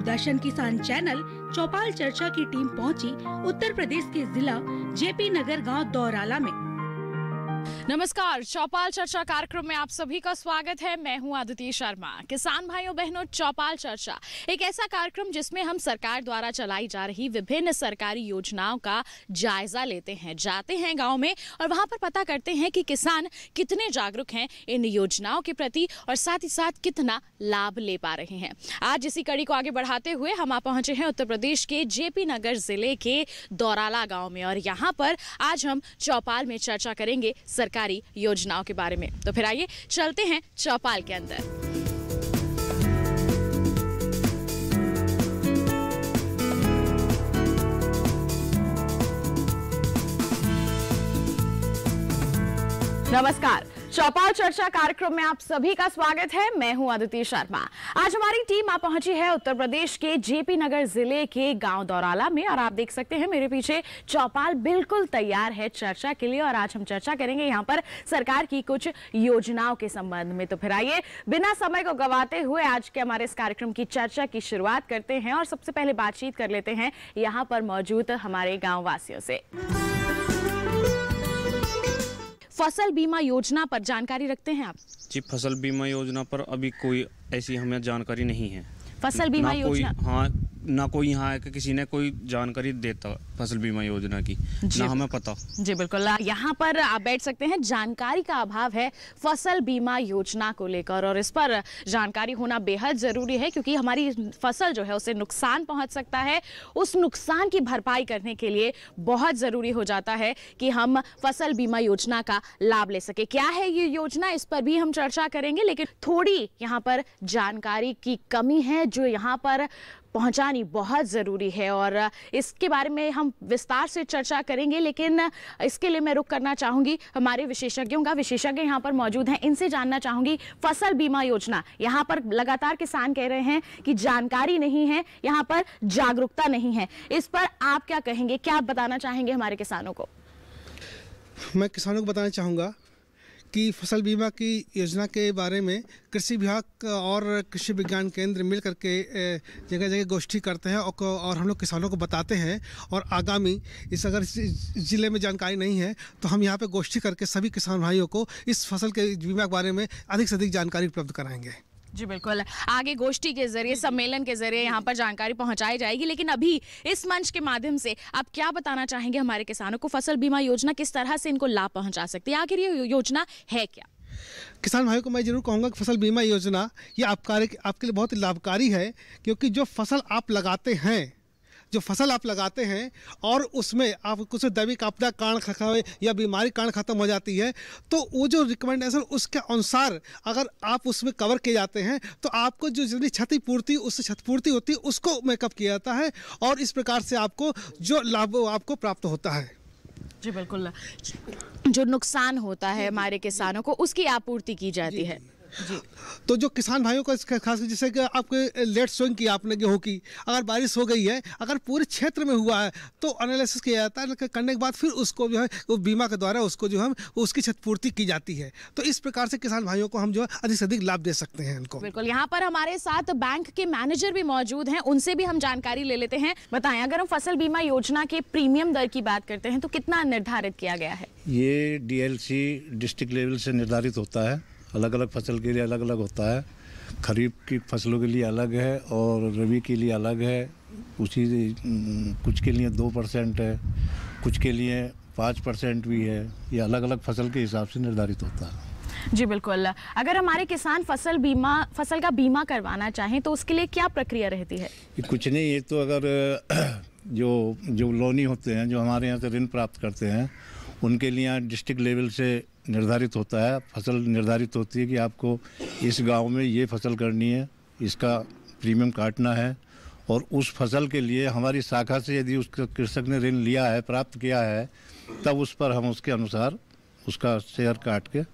दूरदर्शन किसान चैनल चौपाल चर्चा की टीम पहुंची उत्तर प्रदेश के जिला जेपी नगर गांव दौराला में। नमस्कार, चौपाल चर्चा कार्यक्रम में आप सभी का स्वागत है। मैं हूं आदित्य शर्मा। किसान भाइयों बहनों, चौपाल चर्चा एक ऐसा कार्यक्रम जिसमें हम सरकार द्वारा चलाई जा रही विभिन्न सरकारी योजनाओं का जायजा लेते हैं, जाते हैं गांव में और वहां पर पता करते हैं कि किसान कितने जागरूक हैं इन योजनाओं के प्रति और साथ ही साथ कितना लाभ ले पा रहे हैं। आज इसी कड़ी को आगे बढ़ाते हुए हम आप पहुंचे हैं उत्तर प्रदेश के जेपी नगर जिले के दौराला गाँव में और यहाँ पर आज हम चौपाल में चर्चा करेंगे सरकारी योजनाओं के बारे में। तो फिर आइए चलते हैं चौपाल के अंदर। नमस्कार, चौपाल चर्चा कार्यक्रम में आप सभी का स्वागत है। मैं हूं आदित्य शर्मा। आज हमारी टीम आ पहुंची है उत्तर प्रदेश के जेपी नगर जिले के गांव दौराला में और आप देख सकते हैं मेरे पीछे चौपाल बिल्कुल तैयार है चर्चा के लिए और आज हम चर्चा करेंगे यहां पर सरकार की कुछ योजनाओं के संबंध में। तो फिर आइए बिना समय को गवाते हुए आज के हमारे इस कार्यक्रम की चर्चा की शुरुआत करते हैं और सबसे पहले बातचीत कर लेते हैं यहाँ पर मौजूद हमारे गाँव वासियों से। फसल बीमा योजना पर जानकारी रखते हैं आप? जी, फसल बीमा योजना पर अभी कोई ऐसी हमें जानकारी नहीं है। फसल बीमा योजना, हाँ, ना कोई यहाँ है कि किसी ने कोई जानकारी देता फसल बीमा योजना की, ना हमें पता। जी बिल्कुल, यहाँ पर आप बैठ सकते हैं। जानकारी का अभाव है फसल बीमा योजना को लेकर और इस पर जानकारी होना बेहद जरूरी है क्योंकि हमारी फसल जो है उसे नुकसान पहुंच सकता है। उस नुकसान की भरपाई करने के लिए बहुत जरूरी हो जाता है कि हम फसल बीमा योजना का लाभ ले सके। क्या है ये योजना, इस पर भी हम चर्चा करेंगे, लेकिन थोड़ी यहाँ पर जानकारी की कमी है जो यहाँ पर पहुंचानी बहुत ज़रूरी है और इसके बारे में हम विस्तार से चर्चा करेंगे। लेकिन इसके लिए मैं रुख करना चाहूँगी हमारे विशेषज्ञों का। विशेषज्ञ यहाँ पर मौजूद हैं, इनसे जानना चाहूँगी फसल बीमा योजना। यहाँ पर लगातार किसान कह रहे हैं कि जानकारी नहीं है, यहाँ पर जागरूकता नहीं है। इस पर आप क्या कहेंगे, क्या आप बताना चाहेंगे हमारे किसानों को? मैं किसानों को बताना चाहूँगा कि फसल बीमा की योजना के बारे में कृषि विभाग और कृषि विज्ञान केंद्र मिल करके जगह जगह गोष्ठी करते हैं और हम लोग किसानों को बताते हैं। और आगामी अगर ज़िले में जानकारी नहीं है तो हम यहाँ पे गोष्ठी करके सभी किसान भाइयों को इस फसल के बीमा के बारे में अधिक से अधिक जानकारी उपलब्ध कराएंगे। जी बिल्कुल, आगे गोष्ठी के जरिए, सम्मेलन के जरिए यहाँ पर जानकारी पहुँचाई जाएगी। लेकिन अभी इस मंच के माध्यम से आप क्या बताना चाहेंगे हमारे किसानों को? फसल बीमा योजना किस तरह से इनको लाभ पहुँचा सकती है? आखिर ये योजना है क्या? किसान भाइयों को मैं जरूर कहूँगा कि फसल बीमा योजना ये आपके लिए बहुत लाभकारी है क्योंकि जो फसल आप लगाते हैं और उसमें आप कुछ दैविक आपदा कारण या बीमारी कारण खत्म हो जाती है तो वो जो रिकमेंडेशन उसके अनुसार अगर आप उसमें कवर किए जाते हैं तो आपको जो जितनी क्षतिपूर्ति उससे क्षतिपूर्ति होती है उसको मेकअप किया जाता है और इस प्रकार से आपको जो लाभ आपको प्राप्त होता है। जी बिल्कुल, जो नुकसान होता है हमारे किसानों को उसकी आपूर्ति की जाती है। जी, तो जो किसान भाइयों को खास जैसे कि आपके लेट सोइंग की आपने गेहूं की, अगर बारिश हो गई है, अगर पूरे क्षेत्र में हुआ है तो एनालिसिस किया जाता है, करने के बाद फिर उसको जो है वो बीमा के द्वारा उसको जो है उसकी क्षतिपूर्ति की जाती है। तो इस प्रकार से किसान भाइयों को हम जो है अधिक से अधिक लाभ दे सकते हैं उनको। बिल्कुल, यहाँ पर हमारे साथ बैंक के मैनेजर भी मौजूद हैं, उनसे भी हम जानकारी ले लेते हैं। बताएं, अगर हम फसल बीमा योजना के प्रीमियम दर की बात करते हैं तो कितना निर्धारित किया गया है? ये डीएलसी डिस्ट्रिक्ट लेवल से निर्धारित होता है, अलग अलग फसल के लिए अलग अलग होता है। खरीफ की फसलों के लिए अलग है और रबी के लिए अलग है। कुछ के लिए 2% है, कुछ के लिए 5% भी है। ये अलग अलग फसल के हिसाब से निर्धारित होता है। जी बिल्कुल, अगर हमारे किसान फसल का बीमा करवाना चाहें तो उसके लिए क्या प्रक्रिया रहती है? कुछ नहीं, ये तो अगर जो लोनी होते हैं, जो हमारे यहाँ से ऋण प्राप्त करते हैं, उनके लिए डिस्ट्रिक्ट लेवल से निर्धारित होता है, फसल निर्धारित होती है कि आपको इस गांव में ये फसल करनी है, इसका प्रीमियम काटना है और उस फसल के लिए हमारी शाखा से यदि उस कृषक ने ऋण लिया है, प्राप्त किया है, तब उस पर हम उसके अनुसार उसका शेयर काट के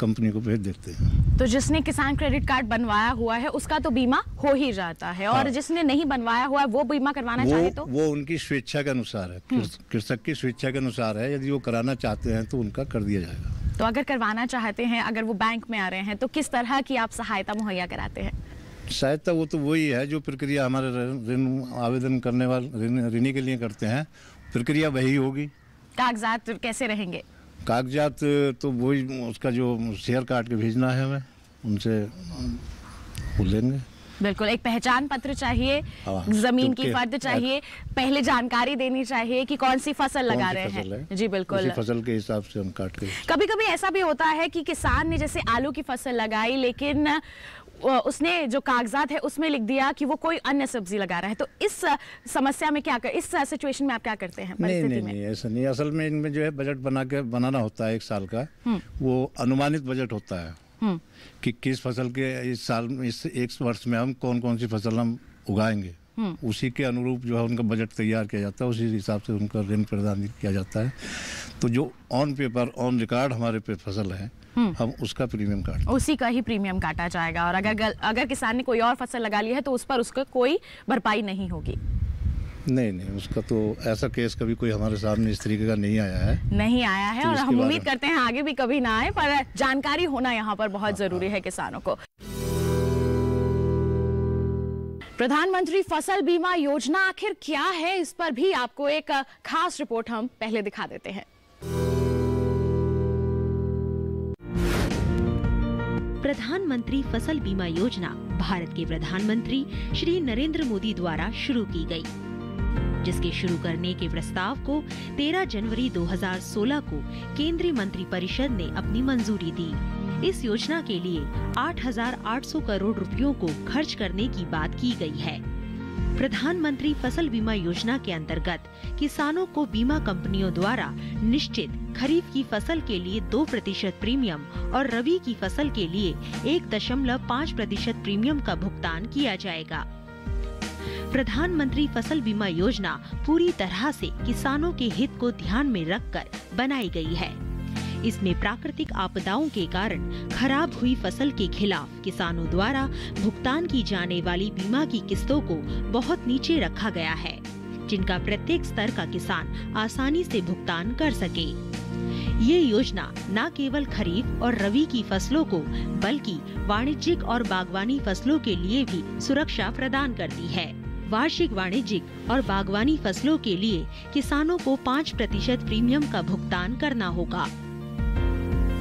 कंपनी को भेज देते हैं। तो जिसने किसान क्रेडिट कार्ड बनवाया हुआ है उसका तो बीमा हो ही जाता है। हाँ। और जिसने नहीं बनवाया हुआ है वो बीमा करवाना चाहे तो वो उनकी स्वेच्छा के अनुसार है, कृषक की स्वेच्छा के अनुसार है। यदि वो कराना चाहते हैं तो उनका कर दिया जाएगा। तो अगर करवाना चाहते हैं, अगर वो बैंक में आ रहे हैं तो किस तरह की आप सहायता मुहैया कराते हैं? सहायता वो तो वही है जो प्रक्रिया हमारे ऋण आवेदन करने वाले ऋणी के लिए करते हैं, प्रक्रिया वही होगी। कागजात कैसे रहेंगे? कागजात तो वही, उसका जो शेयर काट के भेजना है हमें, उनसे वो लेंगे। बिल्कुल, एक पहचान पत्र चाहिए, जमीन की फर्द चाहिए, पहले जानकारी देनी चाहिए कि कौन सी फसल लगा रहे हैं। जी बिल्कुल, उसी फसल के हिसाब से हम काट के। कभी कभी ऐसा भी होता है कि किसान ने जैसे आलू की फसल लगाई, लेकिन उसने जो कागजात है उसमें लिख दिया कि वो कोई अन्य सब्जी लगा रहा है, तो इस समस्या में क्या इस सिचुएशन में आप क्या करते हैं? नहीं, ऐसा नहीं। असल में इनमें जो है बजट बनाना होता है 1 साल का, वो अनुमानित बजट होता है कि किस फसल के इस साल में, इस 1 वर्ष में हम कौन कौन सी फसल हम उगाएंगे, उसी के अनुरूप जो है उनका बजट तैयार किया जाता है, उसी हिसाब से उनका ऋण प्रदान किया जाता है। तो जो ऑन पेपर ऑन रिकॉर्ड हमारे पे फसल है, हम उसका प्रीमियम काटते हैं, उसी का ही प्रीमियम काटा जाएगा। और अगर किसान ने कोई और फसल लगा ली है तो उस पर उसका कोई भरपाई नहीं होगी? नहीं, उसका तो ऐसा केस कभी कोई हमारे सामने इस तरीके का नहीं आया है। तो और हम उम्मीद करते हैं आगे भी कभी ना आए, पर जानकारी होना यहाँ पर बहुत जरूरी है किसानों को। प्रधानमंत्री फसल बीमा योजना आखिर क्या है, इस पर भी आपको एक खास रिपोर्ट हम पहले दिखा देते हैं। प्रधानमंत्री फसल बीमा योजना भारत के प्रधानमंत्री श्री नरेंद्र मोदी द्वारा शुरू की गई, जिसके शुरू करने के प्रस्ताव को 13 जनवरी 2016 को केंद्रीय मंत्रिपरिषद ने अपनी मंजूरी दी। इस योजना के लिए 8,800 करोड़ रुपयों को खर्च करने की बात की गई है। प्रधानमंत्री फसल बीमा योजना के अंतर्गत किसानों को बीमा कंपनियों द्वारा निश्चित खरीफ की फसल के लिए 2% प्रीमियम और रबी की फसल के लिए 1.5% प्रीमियम का भुगतान किया जाएगा। प्रधानमंत्री फसल बीमा योजना पूरी तरह से किसानों के हित को ध्यान में रखकर बनाई गई है। इसमें प्राकृतिक आपदाओं के कारण खराब हुई फसल के खिलाफ किसानों द्वारा भुगतान की जाने वाली बीमा की किस्तों को बहुत नीचे रखा गया है, जिनका प्रत्येक स्तर का किसान आसानी से भुगतान कर सके। ये योजना न केवल खरीफ और रबी की फसलों को बल्कि वाणिज्यिक और बागवानी फसलों के लिए भी सुरक्षा प्रदान करती है। वार्षिक वाणिज्यिक और बागवानी फसलों के लिए किसानों को 5% प्रीमियम का भुगतान करना होगा।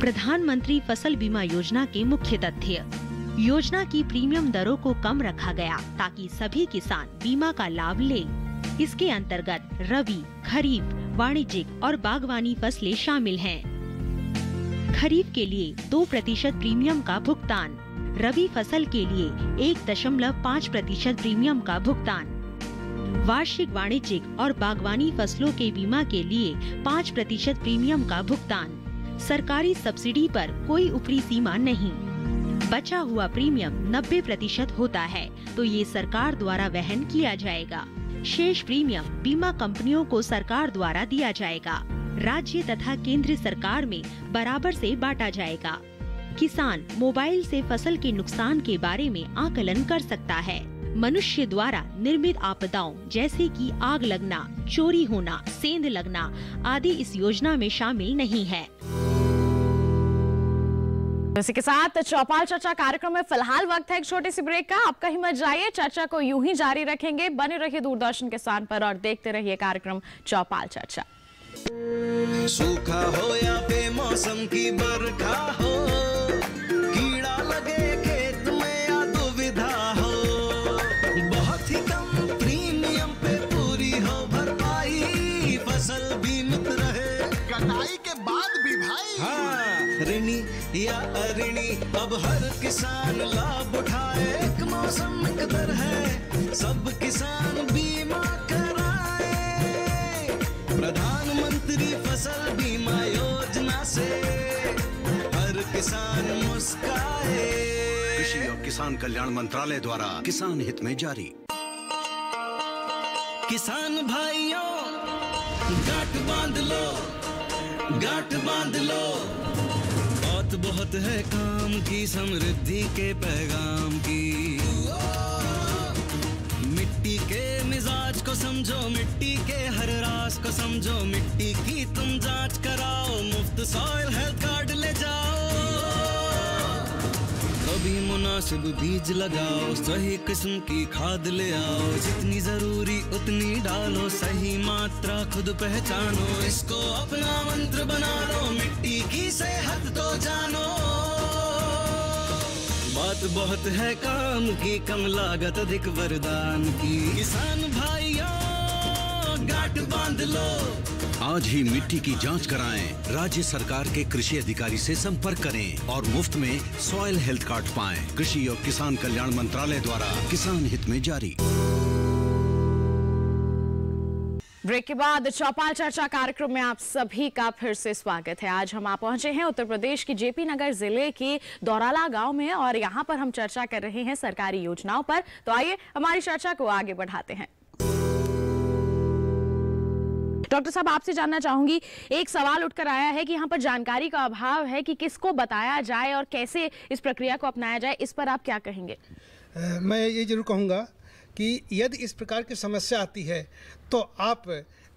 प्रधानमंत्री फसल बीमा योजना के मुख्य तथ्य: योजना की प्रीमियम दरों को कम रखा गया ताकि सभी किसान बीमा का लाभ लें। इसके अंतर्गत रबी, खरीफ, वाणिज्यिक और बागवानी फसलें शामिल हैं। खरीफ के लिए 2% प्रीमियम का भुगतान, रबी फसल के लिए 1.5% प्रीमियम का भुगतान, वार्षिक वाणिज्यिक और बागवानी फसलों के बीमा के लिए 5% प्रीमियम का भुगतान। सरकारी सब्सिडी पर कोई ऊपरी सीमा नहीं। बचा हुआ प्रीमियम 90% होता है तो ये सरकार द्वारा वहन किया जाएगा। शेष प्रीमियम बीमा कंपनियों को सरकार द्वारा दिया जाएगा। राज्य तथा केंद्र सरकार में बराबर से बांटा जाएगा। किसान मोबाइल से फसल के नुकसान के बारे में आकलन कर सकता है। मनुष्य द्वारा निर्मित आपदाओं जैसे कि आग लगना, चोरी होना, सेंध लगना आदि इस योजना में शामिल नहीं है। इसी के साथ चौपाल चर्चा कार्यक्रम में फिलहाल वक्त है एक छोटे से ब्रेक का। आपका ही मत जाइए, चर्चा को यूं ही जारी रखेंगे। बने रहिए दूरदर्शन के स्थान पर और देखते रहिए कार्यक्रम चौपाल चर्चा। सूखा हो या बेमौसम की बरखा हो, कीड़ा लगे खेत में या दुविधा हो, बहुत ही कम प्रीमियम पे पूरी हो भरपाई, फसल बीमित रहे कटाई के बाद भी भाई। हाँ, ऋणी या अऋणी अब हर किसान लाभ उठाए। एक मौसम एक दर है, सब किसान बीमा कराए। प्रधानमंत्री फसल बीमा योजना से हर किसान मुस्काए। कृषि और किसान कल्याण मंत्रालय द्वारा किसान हित में जारी। किसान भाइयों गांठ बांध लो, गांठ बांध लो, बहुत है काम की समृद्धि के पैगाम की। मिट्टी के मिजाज को समझो, मिट्टी के हर राज को समझो, मिट्टी की तुम जांच कराओ, मुफ्त सॉइल हेल्थ कार्ड ले जाओ। तो भी मुनासिब बीज लगाओ, सही किस्म की खाद ले आओ, जितनी जरूरी उतनी डालो, सही मात्रा खुद पहचानो, इसको अपना मंत्र बना लो, मिट्टी की सेहत तो जानो। बात बहुत है काम की, कम लागत अधिक वरदान की, किसान भाइयों गांठ बांध लो। आज ही मिट्टी की जांच कराएं, राज्य सरकार के कृषि अधिकारी से संपर्क करें और मुफ्त में सॉइल हेल्थ कार्ड पाएं। कृषि और किसान कल्याण मंत्रालय द्वारा किसान हित में जारी। ब्रेक के बाद चौपाल चर्चा कार्यक्रम में आप सभी का फिर से स्वागत है। आज हम पहुंचे हैं उत्तर प्रदेश के जेपी नगर जिले के दौराला गांव में और यहां पर हम चर्चा कर रहे हैं सरकारी योजनाओं पर। तो आइए हमारी चर्चा को आगे बढ़ाते हैं। डॉक्टर साहब, आपसे जानना चाहूंगी, एक सवाल उठकर आया है कि यहाँ पर जानकारी का अभाव है कि किसको बताया जाए और कैसे इस प्रक्रिया को अपनाया जाए, इस पर आप क्या कहेंगे? मैं ये जरूर कहूँगा कि यदि इस प्रकार की समस्या आती है तो आप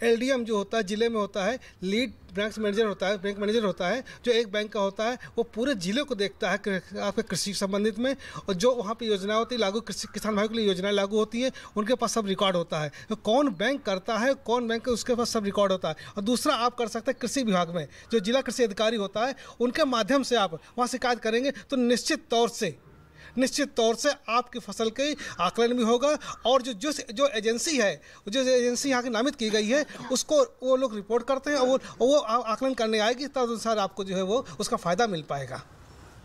एलडीएम जो होता है जिले में होता है, लीड ब्रांच मैनेजर होता है, बैंक मैनेजर होता है जो एक बैंक का होता है, वो पूरे जिले को देखता है आपके कृषि संबंधित में, और जो वहाँ पे योजना होती है लागू, किसान भाइयों के लिए योजनाएं लागू होती है, उनके पास सब रिकॉर्ड होता है, तो कौन बैंक करता है कौन बैंक, उसके पास सब रिकॉर्ड होता है। और दूसरा आप कर सकते हैं कृषि विभाग में जो जिला कृषि अधिकारी होता है, उनके माध्यम से आप वहाँ शिकायत करेंगे तो निश्चित तौर से आपकी फसल के आकलन भी होगा, और जो एजेंसी है, जो एजेंसी यहाँ की नामित की गई है, उसको वो लोग रिपोर्ट करते हैं और वो आकलन करने आएगी, तब अनुसार आपको जो है वो उसका फायदा मिल पाएगा।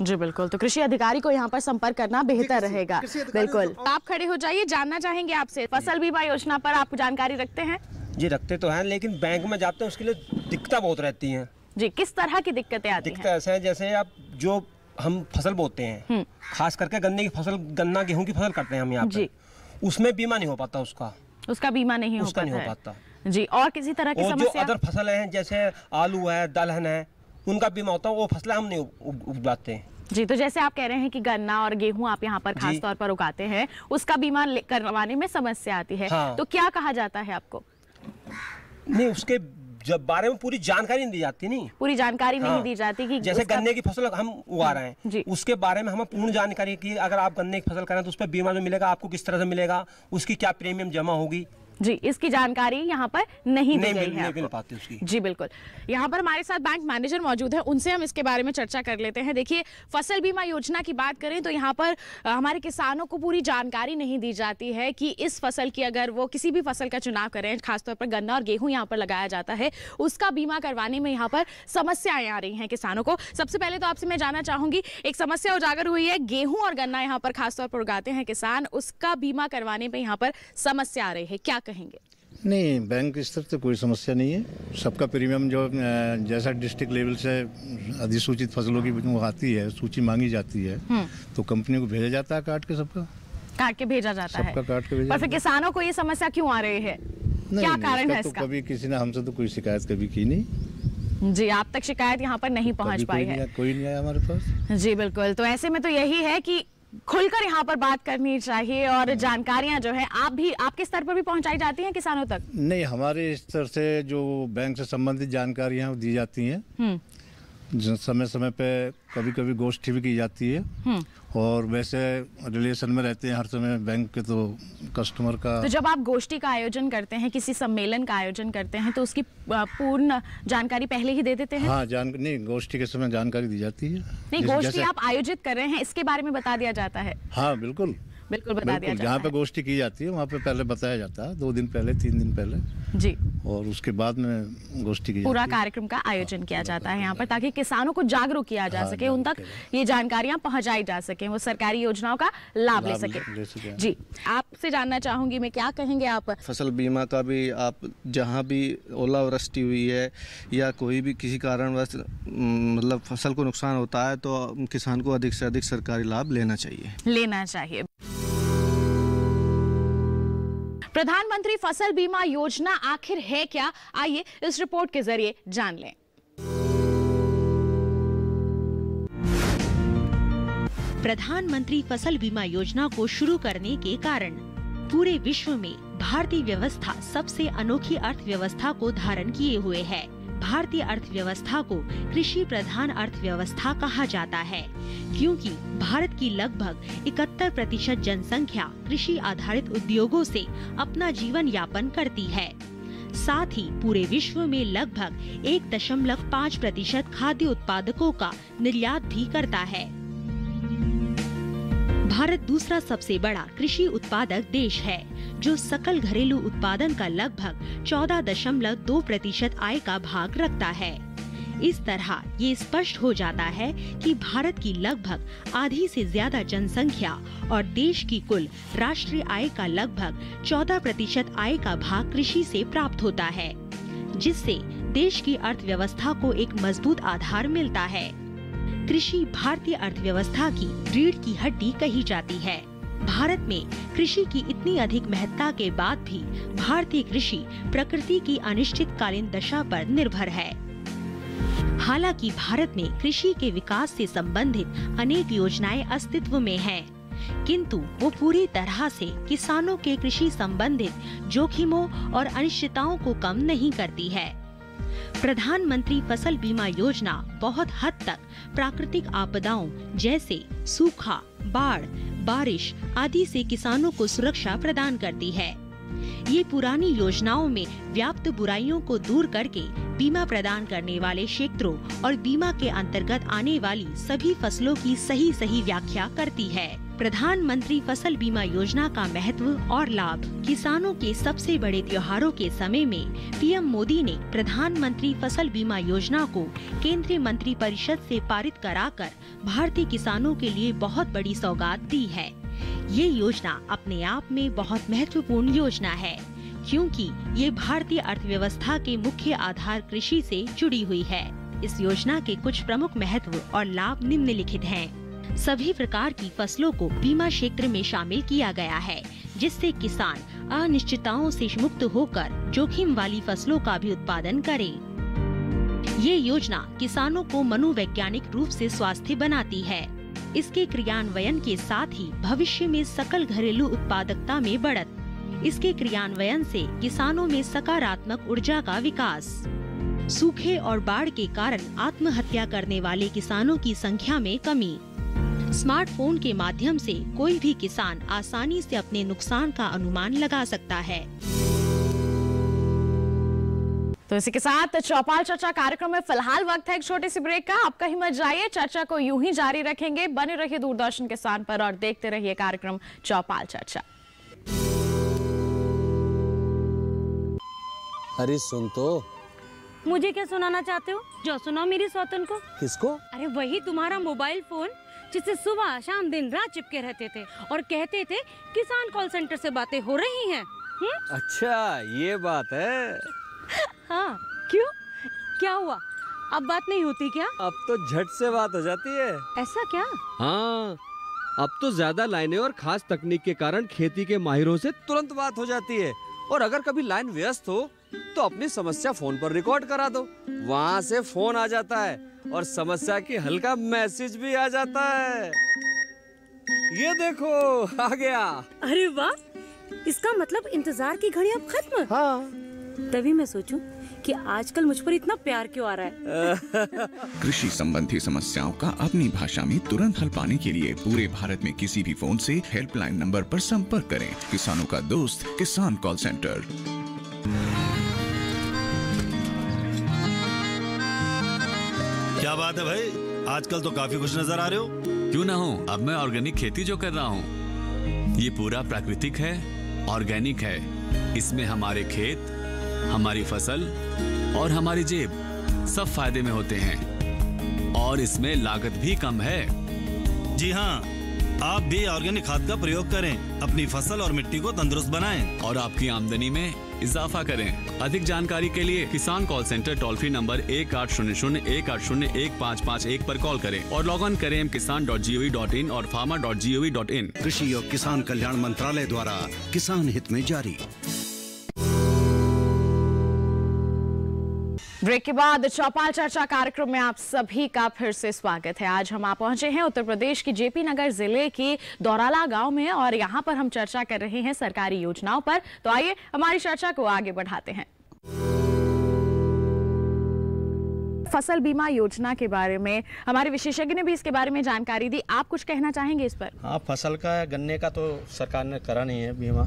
जी बिल्कुल, तो कृषि अधिकारी को यहाँ पर संपर्क करना बेहतर रहेगा। बिल्कुल, आप खड़े हो जाइए, जानना चाहेंगे आपसे फसल बीमा योजना पर आप जानकारी रखते हैं? जी रखते तो हैं, लेकिन बैंक में जाते हैं उसके लिए दिक्कतें बहुत रहती हैं। जी, किस तरह की दिक्कतें आती हैं? दिक्कतें ऐसे हैं जैसे आप जो हम फसल बोते हैं, खास करके गन्ने की फसल, गन्ना गेहूं की फसल करते हैं हम यहाँ पे, उसमें बीमा नहीं हो पाता, उसका बीमा नहीं हो पाता जी। और किसी तरह की समस्या? जो अदर फसल हैं जैसे आलू है, दलहन है, उनका बीमा होता है, वो फसलें हम नहीं उगाते हैं। जी, तो जैसे आप कह रहे हैं कि गन्ना और गेहूं आप यहाँ पर खास तौर पर उगाते हैं, उसका बीमा करवाने में समस्या आती है। हाँ। तो क्या कहा जाता है आपको? नहीं, उसके जब बारे में पूरी जानकारी नहीं दी जाती, पूरी जानकारी नहीं दी जाती कि जैसे गन्ने की फसल हम उगा रहे हैं, उसके बारे में हमें पूर्ण जानकारी की, अगर आप गन्ने की फसल करें तो उस पर बीमा जो मिलेगा आपको किस तरह से मिलेगा, उसकी क्या प्रीमियम जमा होगी, जी, इसकी जानकारी यहाँ पर नहीं दी गई है पाती उसकी। जी बिल्कुल, यहाँ पर हमारे साथ बैंक मैनेजर मौजूद है, उनसे हम इसके बारे में चर्चा कर लेते हैं। देखिए, फसल बीमा योजना की बात करें तो यहाँ पर हमारे किसानों को पूरी जानकारी नहीं दी जाती है कि इस फसल की, अगर वो किसी भी फसल का चुनाव करें, खासतौर पर गन्ना और गेहूं यहाँ पर लगाया जाता है, उसका बीमा करवाने में यहाँ पर समस्याएं आ रही हैं किसानों को। सबसे पहले तो आपसे मैं जानना चाहूंगी, एक समस्या उजागर हुई है, गेहूं और गन्ना यहाँ पर खासतौर पर उगाते हैं किसान, उसका बीमा करवाने में यहाँ पर समस्या आ रही है, क्या कहेंगे? नहीं, बैंक स्तर से कोई समस्या नहीं है। सबका प्रीमियम जो जैसा डिस्ट्रिक्ट लेवल से अधिसूचित फसलों की वो आती है, सूची मांगी जाती है, तो कंपनी को भेजा जाता है, काट के भेजा जाता है। पर फिर किसानों को ये समस्या क्यों आ रही है, क्या कारण है इसका? कभी किसी ने हमसे तो कोई शिकायत कभी की नहीं। जी, आप तक शिकायत यहाँ पर नहीं पहुँच पाई है? कोई नहीं आया हमारे पास। जी बिल्कुल, तो ऐसे में तो यही है कि खुलकर यहाँ पर बात करनी चाहिए और जानकारियां जो है आपके स्तर पर भी पहुंचाई जाती हैं किसानों तक? नहीं, हमारे स्तर से जो बैंक से संबंधित जानकारियां दी जाती हैं, समय समय पे कभी कभी गोष्ठी भी की जाती है, और वैसे रिलेशन में रहते हैं हर समय बैंक के तो कस्टमर का। तो जब आप गोष्ठी का आयोजन करते हैं, किसी सम्मेलन का आयोजन करते हैं, तो उसकी पूर्ण जानकारी पहले ही दे देते हैं? हाँ, नहीं, गोष्ठी के समय जानकारी दी जाती है। नहीं, गोष्ठी आप आयोजित कर रहे हैं, इसके बारे में बता दिया जाता है? हाँ बिल्कुल बता दिया जाता है। जहाँ पे गोष्ठी की जाती है वहाँ पे पहले बताया जाता है, 2 दिन पहले, 3 दिन पहले जी, और उसके बाद में गोष्ठी की पूरा कार्यक्रम का आयोजन किया जाता है यहाँ पर, ताकि किसानों को जागरूक किया जा सके, उन तक ये जानकारियाँ पहुँचाई जा सके, वो सरकारी योजनाओं का लाभ ले सके। जी, आपसे जानना चाहूंगी मैं, क्या कहेंगे आप? फसल बीमा का भी आप जहाँ भी ओलावृष्टि हुई है या कोई भी किसी कारणवश मतलब फसल को नुकसान होता है, तो किसान को अधिक से अधिक सरकारी लाभ लेना चाहिए। प्रधानमंत्री फसल बीमा योजना आखिर है क्या, आइए इस रिपोर्ट के जरिए जान लें। प्रधानमंत्री फसल बीमा योजना को शुरू करने के कारण पूरे विश्व में भारतीय व्यवस्था सबसे अनोखी अर्थव्यवस्था को धारण किए हुए है। भारतीय अर्थव्यवस्था को कृषि प्रधान अर्थव्यवस्था कहा जाता है, क्योंकि भारत की लगभग 71% जनसंख्या कृषि आधारित उद्योगों से अपना जीवन यापन करती है। साथ ही पूरे विश्व में लगभग 1.5% खाद्य उत्पादकों का निर्यात भी करता है। भारत दूसरा सबसे बड़ा कृषि उत्पादक देश है, जो सकल घरेलू उत्पादन का लगभग 14.2% आय का भाग रखता है। इस तरह ये स्पष्ट हो जाता है कि भारत की लगभग आधी से ज्यादा जनसंख्या और देश की कुल राष्ट्रीय आय का लगभग 14% आय का भाग कृषि से प्राप्त होता है, जिससे देश की अर्थव्यवस्था को एक मजबूत आधार मिलता है। कृषि भारतीय अर्थव्यवस्था की रीढ़ की हड्डी कही जाती है। भारत में कृषि की इतनी अधिक महत्ता के बाद भी भारतीय कृषि प्रकृति की अनिश्चितकालीन दशा पर निर्भर है। हालांकि भारत में कृषि के विकास से संबंधित अनेक योजनाएं अस्तित्व में हैं, किंतु वो पूरी तरह से किसानों के कृषि संबंधित जोखिमों और अनिश्चितताओं को कम नहीं करती है। प्रधानमंत्री फसल बीमा योजना बहुत हद तक प्राकृतिक आपदाओं जैसे सूखा, बाढ़, बारिश आदि से किसानों को सुरक्षा प्रदान करती है। ये पुरानी योजनाओं में व्याप्त बुराइयों को दूर करके बीमा प्रदान करने वाले क्षेत्रों और बीमा के अंतर्गत आने वाली सभी फसलों की सही व्याख्या करती है। प्रधानमंत्री फसल बीमा योजना का महत्व और लाभ। किसानों के सबसे बड़े त्योहारों के समय में पीएम मोदी ने प्रधानमंत्री फसल बीमा योजना को केंद्रीय मंत्रिपरिषद से पारित कराकर भारतीय किसानों के लिए बहुत बड़ी सौगात दी है। ये योजना अपने आप में बहुत महत्वपूर्ण योजना है, क्योंकि ये भारतीय अर्थव्यवस्था के मुख्य आधार कृषि से जुड़ी हुई है। इस योजना के कुछ प्रमुख महत्व और लाभ निम्नलिखित हैं। सभी प्रकार की फसलों को बीमा क्षेत्र में शामिल किया गया है, जिससे किसान अनिश्चितताओं से मुक्त होकर जोखिम वाली फसलों का भी उत्पादन करें। ये योजना किसानों को मनोवैज्ञानिक रूप से स्वास्थ्य बनाती है। इसके क्रियान्वयन के साथ ही भविष्य में सकल घरेलू उत्पादकता में बढ़त। इसके क्रियान्वयन से किसानों में सकारात्मक ऊर्जा का विकास। सूखे और बाढ़ के कारण आत्महत्या करने वाले किसानों की संख्या में कमी। स्मार्टफोन के माध्यम से कोई भी किसान आसानी से अपने नुकसान का अनुमान लगा सकता है। तो इसी के साथ चौपाल चर्चा कार्यक्रम में फिलहाल वक्त है एक छोटे सी ब्रेक का। आपका हिम्मत जाइए, चर्चा को यूं ही जारी रखेंगे। बने रहिए दूरदर्शन के स्थान पर और देखते रहिए कार्यक्रम चौपाल चर्चा। अरे सुन तो। मुझे क्या सुनाना चाहते हो? जो सुनाओ मेरी सौतन को। किसको? अरे वही तुम्हारा मोबाइल फोन, जिससे सुबह शाम दिन रात चिपके रहते थे और कहते थे किसान कॉल सेंटर से बातें हो रही हैं। अच्छा ये बात है। हाँ क्यों, क्या हुआ? अब बात नहीं होती क्या? अब तो झट से बात हो जाती है। ऐसा क्या? हाँ, अब तो ज्यादा लाइनें और खास तकनीक के कारण खेती के माहिरों से तुरंत बात हो जाती है। और अगर कभी लाइन व्यस्त हो तो अपनी समस्या फोन पर रिकॉर्ड करा दो, वहाँ से फोन आ जाता है और समस्या की हल का मैसेज भी आ जाता है। ये देखो आ गया। अरे वाह, इसका मतलब इंतजार की घड़ी अब खत्म। हाँ। तभी मैं सोचूं कि आजकल मुझ पर इतना प्यार क्यों आ रहा है। कृषि संबंधी समस्याओं का अपनी भाषा में तुरंत हल पाने के लिए पूरे भारत में किसी भी फोन से हेल्पलाइन नंबर पर संपर्क करें। किसानों का दोस्त किसान कॉल सेंटर। क्या बात है भाई, आजकल तो काफी खुश नजर आ रहे हो। क्यों ना हो, अब मैं ऑर्गेनिक खेती जो कर रहा हूँ ये पूरा प्राकृतिक है, ऑर्गेनिक है। इसमें हमारे खेत, हमारी फसल और हमारी जेब सब फायदे में होते हैं और इसमें लागत भी कम है। जी हाँ, आप भी ऑर्गेनिक खाद का प्रयोग करें, अपनी फसल और मिट्टी को तंदुरुस्त बनाएं और आपकी आमदनी में इजाफा करें। अधिक जानकारी के लिए किसान call centre toll free number 1800-180-1551 पर कॉल करें और लॉग ऑन करें kisan.gov.in और farmer.gov.in। कृषि और किसान कल्याण मंत्रालय द्वारा किसान हित में जारी। ब्रेक के बाद चौपाल चर्चा कार्यक्रम में आप सभी का फिर से स्वागत है। आज हम पहुंचे हैं उत्तर प्रदेश की जेपी नगर जिले के दौराला गांव में और यहां पर हम चर्चा कर रहे हैं सरकारी योजनाओं पर। तो आइए हमारी चर्चा को आगे बढ़ाते हैं। फसल बीमा योजना के बारे में हमारे विशेषज्ञ ने भी इसके बारे में जानकारी दी। आप कुछ कहना चाहेंगे इस पर? हाँ, फसल का गन्ने का तो सरकार ने करा नहीं है बीमा,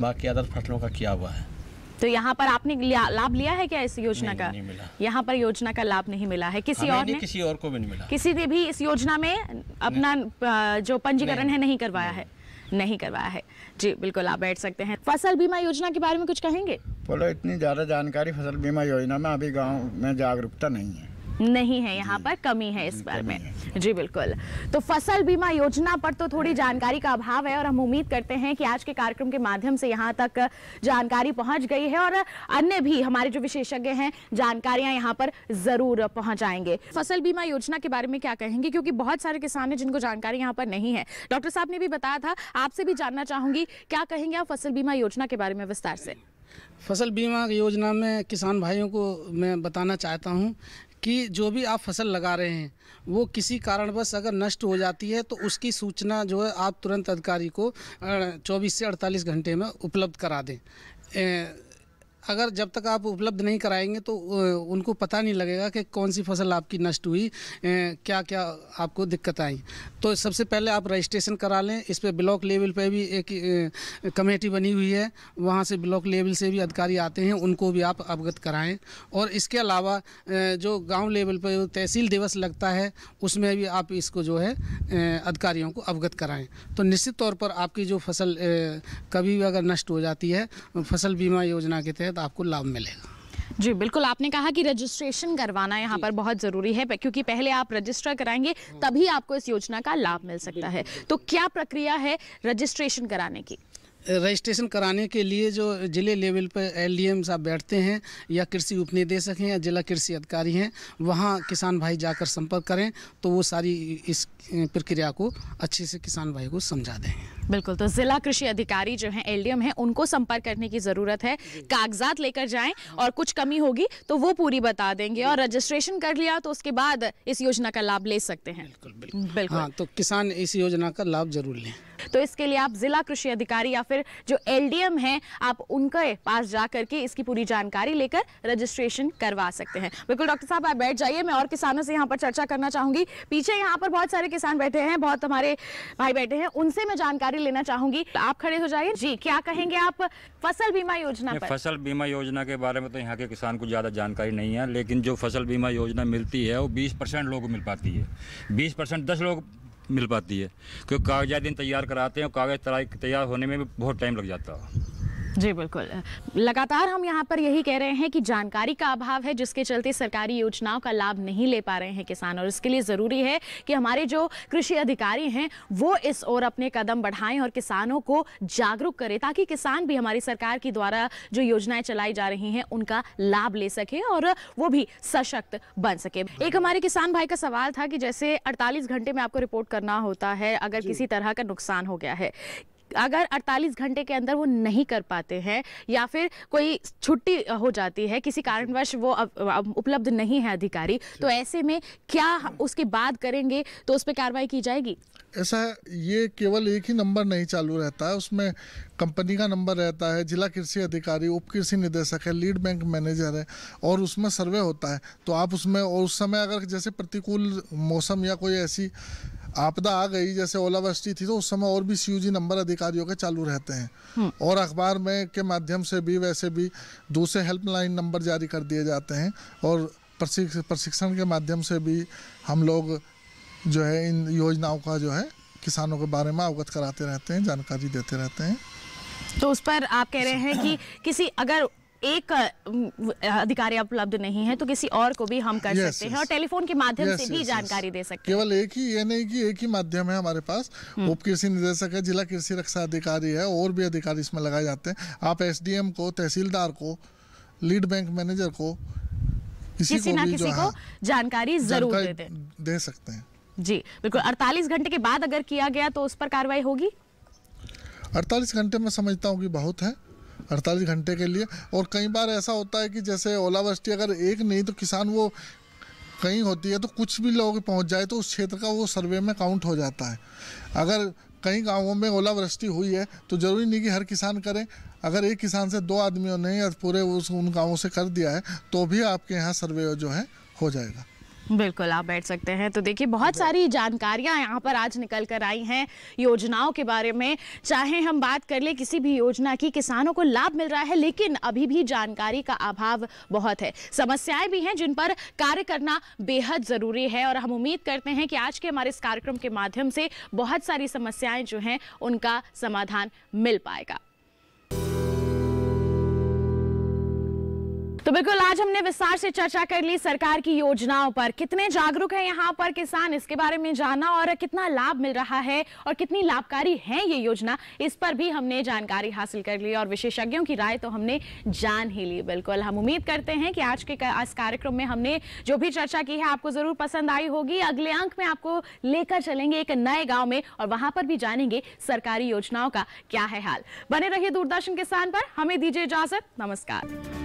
बाकी अदर फसलों का किया हुआ है। तो यहाँ पर आपने लाभ लिया है क्या इस योजना का? नहीं मिला। यहाँ पर योजना का लाभ नहीं मिला है। किसी और ने? किसी और को भी नहीं मिला। किसी ने भी इस योजना में अपना जो पंजीकरण है नहीं करवाया है? नहीं करवाया है। जी बिल्कुल, आप बैठ सकते हैं। फसल बीमा योजना के बारे में कुछ कहेंगे? बोलो, इतनी ज़्यादा जानकारी फसल बीमा योजना में अभी गांव में जागरूकता नहीं है, यहाँ पर कमी है इस बारे में। जी बिल्कुल, तो फसल बीमा योजना पर तो थोड़ी जानकारी का अभाव है और हम उम्मीद करते हैं कि आज के कार्यक्रम के माध्यम से यहाँ तक जानकारी पहुँच गई है और अन्य भी हमारे जो विशेषज्ञ हैं जानकारियाँ यहाँ पर जरूर पहुँचाएंगे। फसल बीमा योजना के बारे में क्या कहेंगे, क्योंकि बहुत सारे किसान हैं जिनको जानकारी यहाँ पर नहीं है। डॉक्टर साहब ने भी बताया था, आपसे भी जानना चाहूँगी, क्या कहेंगे आप फसल बीमा योजना के बारे में विस्तार से? फसल बीमा योजना में किसान भाइयों को मैं बताना चाहता हूँ कि जो भी आप फसल लगा रहे हैं वो किसी कारणवश अगर नष्ट हो जाती है तो उसकी सूचना जो है आप तुरंत अधिकारी को 24 से 48 घंटे में उपलब्ध करा दें। अगर जब तक आप उपलब्ध नहीं कराएंगे तो उनको पता नहीं लगेगा कि कौन सी फसल आपकी नष्ट हुई, क्या क्या आपको दिक्कत आई। तो सबसे पहले आप रजिस्ट्रेशन करा लें। इस पे ब्लॉक लेवल पे भी एक कमेटी बनी हुई है, वहाँ से ब्लॉक लेवल से भी अधिकारी आते हैं, उनको भी आप अवगत कराएं। और इसके अलावा जो गांव लेवल पर तहसील दिवस लगता है उसमें भी आप इसको जो है अधिकारियों को अवगत कराएँ। तो निश्चित तौर पर आपकी जो फसल कभी भी अगर नष्ट हो जाती है, फसल बीमा योजना के तहत आपको लाभ मिलेगा। जी बिल्कुल, आपने कहा कि रजिस्ट्रेशन करवाना यहाँ पर बहुत ज़रूरी है, क्योंकि पहले आप रजिस्टर कराएंगे तभी आपको इस योजना का लाभ मिल सकता है। तो क्या प्रक्रिया है रजिस्ट्रेशन कराने की? रजिस्ट्रेशन कराने के लिए जो जिले लेवल पर LDM साहब बैठते हैं या कृषि उपनिदेशक हैं या जिला कृषि अधिकारी हैं, वहाँ किसान भाई जाकर संपर्क करें तो वो सारी इस प्रक्रिया को अच्छे से किसान भाई को समझा देंगे। बिल्कुल, तो जिला कृषि अधिकारी जो हैं LDM हैं उनको संपर्क करने की ज़रूरत है। कागजात लेकर जाएं और कुछ कमी होगी तो वो पूरी बता देंगे, और रजिस्ट्रेशन कर लिया तो उसके बाद इस योजना का लाभ ले सकते हैं। बिल्कुल। हाँ, तो किसान इस योजना का लाभ जरूर लें। तो इसके लिए आप जिला कृषि अधिकारी या फिर जो LDM हैं आप उनके पास जा करके इसकी पूरी जानकारी लेकर रजिस्ट्रेशन करवा सकते हैं। बिल्कुल डॉक्टर साहब, आप बैठ जाइए, मैं और किसानों से यहाँ पर चर्चा करना चाहूंगी। पीछे यहाँ पर बहुत सारे किसान बैठे हैं, बहुत हमारे भाई बैठे हैं, उनसे मैं जानकारी लेना चाहूंगी। आप खड़े हो जाइए। जी, क्या कहेंगे आप फसल बीमा योजना पर? फसल बीमा योजना के बारे में तो यहाँ के किसान को ज़्यादा जानकारी नहीं है, लेकिन जो फसल बीमा योजना मिलती है वो 20% लोगों को मिल पाती है। 20% 10 लोग मिल पाती है, क्योंकि कागजात दिन तैयार कराते हैं और कागज तैयार होने में भी बहुत टाइम लग जाता है। जी बिल्कुल, लगातार हम यहाँ पर यही कह रहे हैं कि जानकारी का अभाव है, जिसके चलते सरकारी योजनाओं का लाभ नहीं ले पा रहे हैं किसान, और इसके लिए ज़रूरी है कि हमारे जो कृषि अधिकारी हैं वो इस ओर अपने कदम बढ़ाएं और किसानों को जागरूक करें, ताकि किसान भी हमारी सरकार की द्वारा जो योजनाएं चलाई जा रही हैं उनका लाभ ले सके और वो भी सशक्त बन सके। एक हमारे किसान भाई का सवाल था कि जैसे 48 घंटे में आपको रिपोर्ट करना होता है अगर किसी तरह का नुकसान हो गया है, अगर 48 घंटे के अंदर वो नहीं कर पाते हैं या फिर कोई छुट्टी हो जाती है, किसी कारणवश वो उपलब्ध नहीं है अधिकारी, तो ऐसे में क्या उसके बाद करेंगे, तो उस पर कार्रवाई की जाएगी? ऐसा है, ये केवल एक ही नंबर नहीं चालू रहता है, उसमें कंपनी का नंबर रहता है, जिला कृषि अधिकारी, उप कृषि निदेशक है, लीड बैंक मैनेजर है, और उसमें सर्वे होता है। तो आप उसमें, और उस समय अगर जैसे प्रतिकूल मौसम या कोई ऐसी आपदा आ गई जैसे ओलावृष्टि थी, तो उस समय और भी CUG नंबर अधिकारियों के चालू रहते हैं, और अखबार में के माध्यम से भी वैसे भी दूसरे हेल्पलाइन नंबर जारी कर दिए जाते हैं, और प्रशिक्षण के माध्यम से भी हम लोग जो है इन योजनाओं का जो है किसानों के बारे में अवगत कराते रहते हैं, जानकारी देते रहते हैं। तो उस पर आप कह रहे हैं कि किसी अगर एक अधिकारी उपलब्ध नहीं है तो किसी और को भी हम कर सकते हैं, और टेलीफोन के माध्यम से भी जानकारी दे सकते हैं। केवल एक ही, ये नहीं कि एक ही माध्यम है हमारे पास, उप कृषि निदेशक है, जिला कृषि रक्षा अधिकारी है, और भी अधिकारी इसमें लगाए जाते हैं। आप SDM को, तहसीलदार को, लीड बैंक मैनेजर को, किसी ना किसी को जानकारी जरूर दे सकते हैं। जी बिल्कुल। 48 घंटे के बाद अगर किया गया तो उस पर कार्रवाई होगी? 48 घंटे में समझता हूँ कि बहुत है 48 घंटे के लिए। और कई बार ऐसा होता है कि जैसे ओलावृष्टि अगर एक नहीं तो किसान वो कहीं होती है तो कुछ भी लोग पहुंच जाए तो उस क्षेत्र का वो सर्वे में काउंट हो जाता है। अगर कई गांवों में ओलावृष्टि हुई है तो ज़रूरी नहीं कि हर किसान करे, अगर एक किसान से 2 आदमियों ने या पूरे उन गांवों से कर दिया है तो भी आपके यहाँ सर्वे जो है हो जाएगा। बिल्कुल, आप बैठ सकते हैं। तो देखिए, बहुत सारी जानकारियां यहाँ पर आज निकल कर आई हैं योजनाओं के बारे में। चाहे हम बात कर ले किसी भी योजना की, किसानों को लाभ मिल रहा है, लेकिन अभी भी जानकारी का अभाव बहुत है। समस्याएं भी हैं जिन पर कार्य करना बेहद ज़रूरी है, और हम उम्मीद करते हैं कि आज के हमारे इस कार्यक्रम के माध्यम से बहुत सारी समस्याएं जो हैं उनका समाधान मिल पाएगा। तो बिल्कुल, आज हमने विस्तार से चर्चा कर ली सरकार की योजनाओं पर। कितने जागरूक हैं यहाँ पर किसान, इसके बारे में जाना, और कितना लाभ मिल रहा है और कितनी लाभकारी है ये योजना, इस पर भी हमने जानकारी हासिल कर ली, और विशेषज्ञों की राय तो हमने जान ही ली। बिल्कुल, हम उम्मीद करते हैं कि आज के इस कार्यक्रम में हमने जो भी चर्चा की है आपको जरूर पसंद आई होगी। अगले अंक में आपको लेकर चलेंगे एक नए गाँव में, और वहां पर भी जानेंगे सरकारी योजनाओं का क्या है हाल। बने रहिए दूरदर्शन किसान पर, हमें दीजिए इजाजत, नमस्कार।